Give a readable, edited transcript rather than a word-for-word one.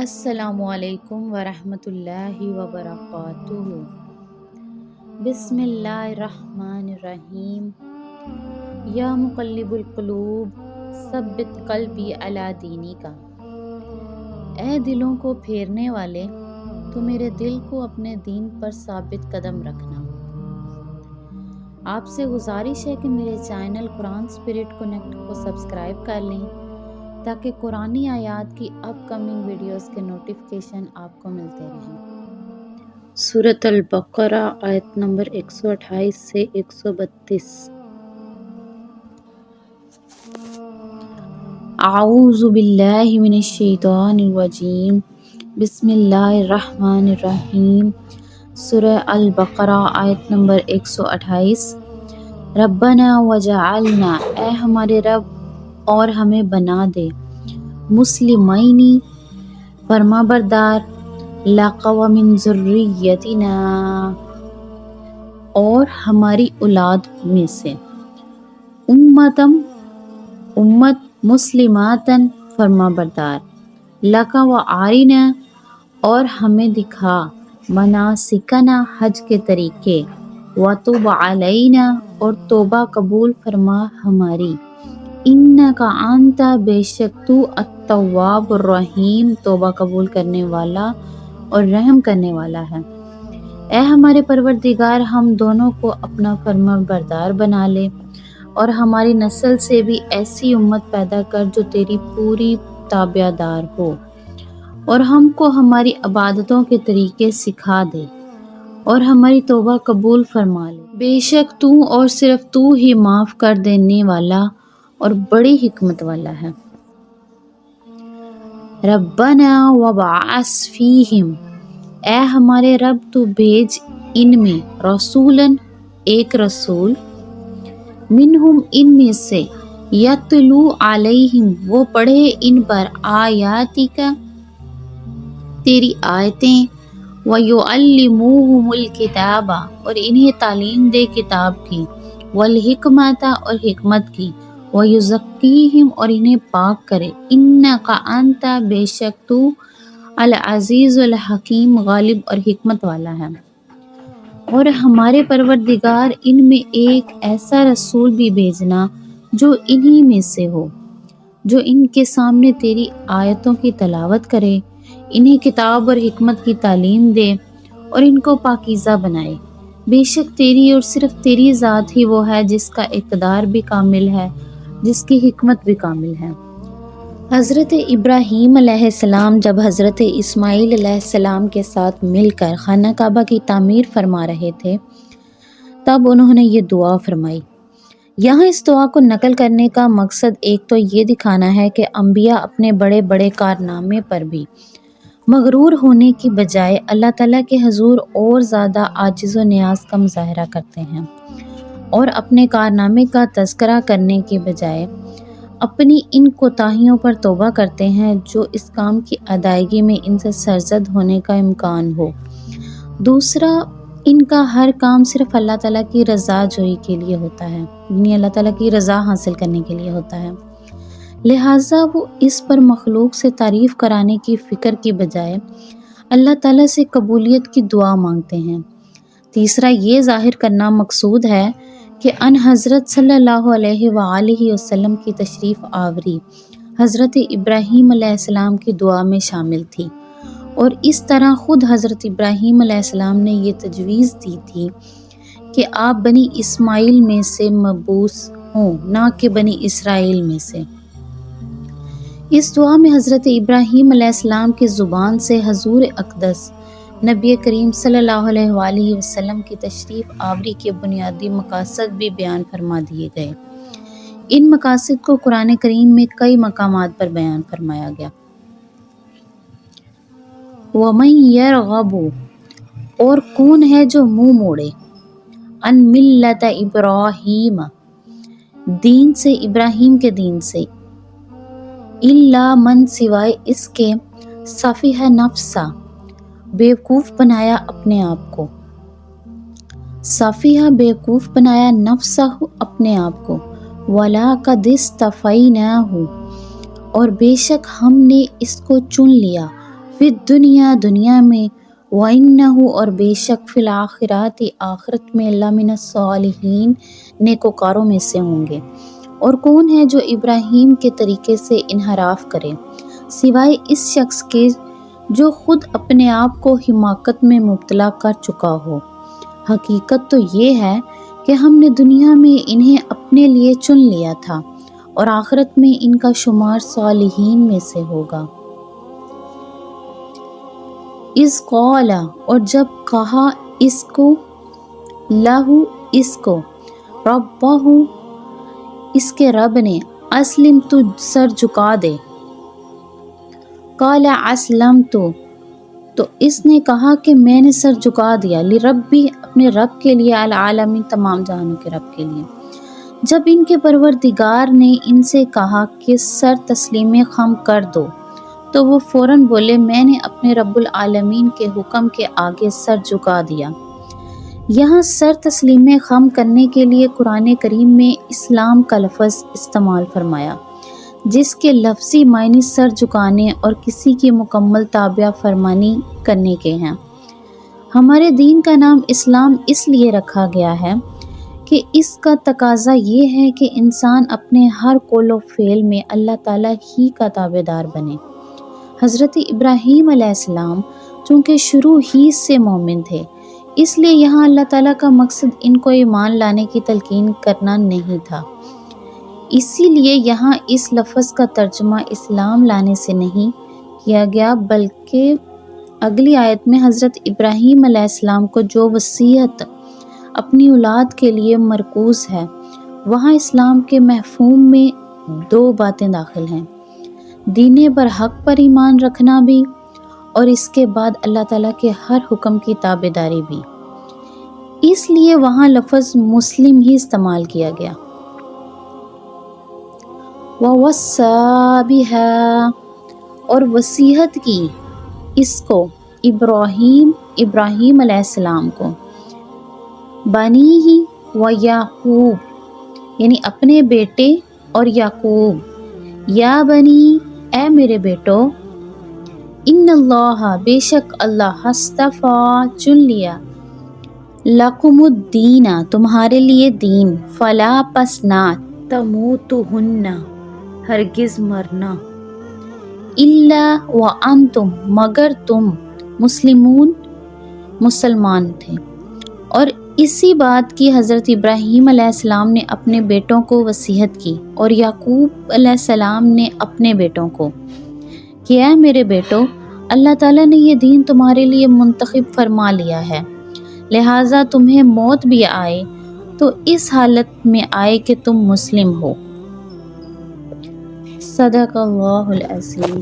السلام علیکم ورحمۃ اللہ وبرکاتہ۔ بسم اللہ الرحمن الرحیم۔ یا مقلب القلوب ثبت قلبی علی دینک۔ اے دلوں کو پھیرنے والے، تو میرے دل کو اپنے دین پر ثابت قدم رکھنا۔ آپ سے گزارش ہے کہ میرے چینل قرآن اسپرٹ کنیکٹ کو سبسکرائب کر لیں تاکہ قرآنی آیات کی اپ کمنگ ویڈیوز کے نوٹیفیکیشن آپ کو ملتے رہیں۔ سورۃ البقرہ آیت نمبر 128 سے 132۔ اعوذ باللہ من الشیطان الرجیم، بسم اللہ الرحمن الرحیم۔ سورہ البقرہ آیت نمبر 128۔ ربنا وجعلنا، اے ہمارے رب اور ہمیں بنا دے، مسلمینی فرما بردار، لک ومن ذریتنا، اور ہماری اولاد میں سے، امت مسلماتن فرما بردار، لک وارنا، اور ہمیں دکھا، مناسکنا حج کے طریقے، وتب علینا، اور توبہ قبول فرما ہماری، انکا انت، بے شک تو، التواب الرحیم، توبہ قبول کرنے والا اور رحم کرنے والا ہے۔ اے ہمارے پروردگار، ہم دونوں کو اپنا فرما بردار بنا لے اور ہماری نسل سے بھی ایسی امت پیدا کر جو تیری پوری تابع دار ہو، اور ہم کو ہماری عبادتوں کے طریقے سکھا دے اور ہماری توبہ قبول فرما لے۔ بے شک تو اور صرف تو ہی معاف کر دینے والا اور بڑی حکمت والا ہے۔ ربنا وابعث فیہم، اے ہمارے رب تو بھیج ان میں، رسولاً ایک رسول، منہم ان میں سے، یتلو علیہم وہ پڑھے ان پر، آیاتک تیری آیتیں، ویعلموہم الکتاب اور انہیں تعلیم دے کتاب کی، والحکمت اور حکمت کی، ویزکیہم اور انہیں پاک کرے، انکا انت، بے شک تو، العزیز الحکیم، غالب اور حکمت والا ہے۔ اور ہمارے پروردگار ان میں ایک ایسا رسول بھی بھیجنا جو انہی میں سے ہو، جو ان کے سامنے تیری آیتوں کی تلاوت کرے، انہیں کتاب اور حکمت کی تعلیم دے اور ان کو پاکیزہ بنائے۔ بے شک تیری اور صرف تیری ذات ہی وہ ہے جس کا اقتدار بھی کامل ہے، جس کی حکمت بھی کامل ہے۔ حضرت ابراہیم علیہ السلام جب حضرت اسماعیل علیہ السلام کے ساتھ مل کر خانہ کعبہ کی تعمیر فرما رہے تھے، تب انہوں نے یہ دعا فرمائی۔ یہاں اس دعا کو نقل کرنے کا مقصد ایک تو یہ دکھانا ہے کہ انبیاء اپنے بڑے بڑے کارنامے پر بھی مغرور ہونے کی بجائے اللہ تعالیٰ کے حضور اور زیادہ عاجز و نیاز کا مظاہرہ کرتے ہیں، اور اپنے کارنامے کا تذکرہ کرنے کے بجائے اپنی ان کوتاہیوں پر توبہ کرتے ہیں جو اس کام کی ادائیگی میں ان سے سرزد ہونے کا امکان ہو۔ دوسرا، ان کا ہر کام صرف اللہ تعالیٰ کی رضا جوئی کے لیے ہوتا ہے، یعنی اللہ تعالیٰ کی رضا حاصل کرنے کے لیے ہوتا ہے، لہٰذا وہ اس پر مخلوق سے تعریف کرانے کی فکر کی بجائے اللہ تعالیٰ سے قبولیت کی دعا مانگتے ہیں۔ تیسرا، یہ ظاہر کرنا مقصود ہے کہ ان حضرت صلی اللہ علیہ وآلہ وسلم کی تشریف آوری حضرت ابراہیم علیہ السلام کی دعا میں شامل تھی، اور اس طرح خود حضرت ابراہیم علیہ السلام نے یہ تجویز دی تھی کہ آپ بنی اسماعیل میں سے مبعوث ہوں، نہ کہ بنی اسرائیل میں سے۔ اس دعا میں حضرت ابراہیم علیہ السلام کی زبان سے حضور اقدس نبی کریم صلی اللہ علیہ وآلہ وسلم کی تشریف آوری کے بنیادی مقاصد بھی بیان فرما دیے گئے۔ ان مقاصد کو قرآن کریم میں کئی مقامات پر بیان فرمایا گیا۔ وَمَن يَرْغَبُ، اور کون ہے جو منہ موڑے، عن ملت ابراہیم، دین سے، ابراہیم کے دین سے، الا من، سوائے اس کے، سفیہ نفسہ، بیوقوف بنایا اپنے آپ کو، سفیہ بیوقوف بنایا، نفسہ اپنے آپ کو، وَلَقَدِ اصْطَفَيْنَاهُ، اور بے شک ہم نے اس کو چن لیا، فی الدنیا دنیا میں، وَإِنَّهُ اور بے شک فی الآخرات آخرت میں، لَمِنَ الصَّالِحِینَ نیکوکاروں میں سے ہوں گے۔ اور کون ہے جو ابراہیم کے طریقے سے انحراف کرے سوائے اس شخص کے جو خود اپنے آپ کو حماقت میں مبتلا کر چکا ہو۔ حقیقت تو یہ ہے کہ ہم نے دنیا میں انہیں اپنے لیے چن لیا تھا اور آخرت میں ان کا شمار صالحین میں سے ہوگا۔ اذ قال اور جب کہا اس کو، لہو اس کو، ربہ اس کے رب نے، اسلم تو سر جھکا دے، قال اسلمت تو اس نے کہا کہ میں نے سر جھکا دیا، لربی اپنے رب کے لیے، العالمین تمام جہانوں کے رب کے لیے۔ جب ان کے پروردگار نے ان سے کہا کہ سر تسلیم خم کر دو تو وہ فوراً بولے میں نے اپنے رب العالمین کے حکم کے آگے سر جھکا دیا۔ یہاں سر تسلیم خم کرنے کے لیے قرآن کریم میں اسلام کا لفظ استعمال فرمایا، جس کے لفظی معنی سر جھکانے اور کسی کی مکمل تابع فرمانی کرنے کے ہیں۔ ہمارے دین کا نام اسلام اس لیے رکھا گیا ہے کہ اس کا تقاضا یہ ہے کہ انسان اپنے ہر قول و فعل میں اللہ تعالیٰ ہی کا تابع دار بنے۔ حضرت ابراہیم علیہ السلام چونکہ شروع ہی سے مومن تھے، اس لیے یہاں اللہ تعالیٰ کا مقصد ان کو ایمان لانے کی تلقین کرنا نہیں تھا۔ اسی لیے یہاں اس لفظ کا ترجمہ اسلام لانے سے نہیں کیا گیا، بلکہ اگلی آیت میں حضرت ابراہیم علیہ السلام کو جو وصیت اپنی اولاد کے لیے مرکوز ہے، وہاں اسلام کے مفہوم میں دو باتیں داخل ہیں: دین برحق پر ایمان رکھنا بھی، اور اس کے بعد اللہ تعالیٰ کے ہر حکم کی تابع داری بھی۔ اس لیے وہاں لفظ مسلم ہی استعمال کیا گیا۔ وَوَصَّى بِهَا اور وصیت کی اس کو ابراہیم علیہ السلام کو، بنیہ و یعقوب یعنی اپنے بیٹے اور یعقوب، یا بنی اے میرے بیٹو، ان اللہ بے شک اللہ اصطفیٰ چن لیا، لکم الدین تمہارے لیے دین، فلا پس نہ، تموتہن ہرگز مرنا، الا وانتم مگر تم، مسلمون مسلمان تھے۔ اور اسی بات کی حضرت ابراہیم علیہ السلام نے اپنے بیٹوں کو وصیت کی اور یعقوب علیہ السلام نے اپنے بیٹوں کو کہ اے میرے بیٹو، اللہ تعالیٰ نے یہ دین تمہارے لیے منتخب فرما لیا ہے، لہٰذا تمہیں موت بھی آئے تو اس حالت میں آئے کہ تم مسلم ہو۔ صدق اللہ العظیم۔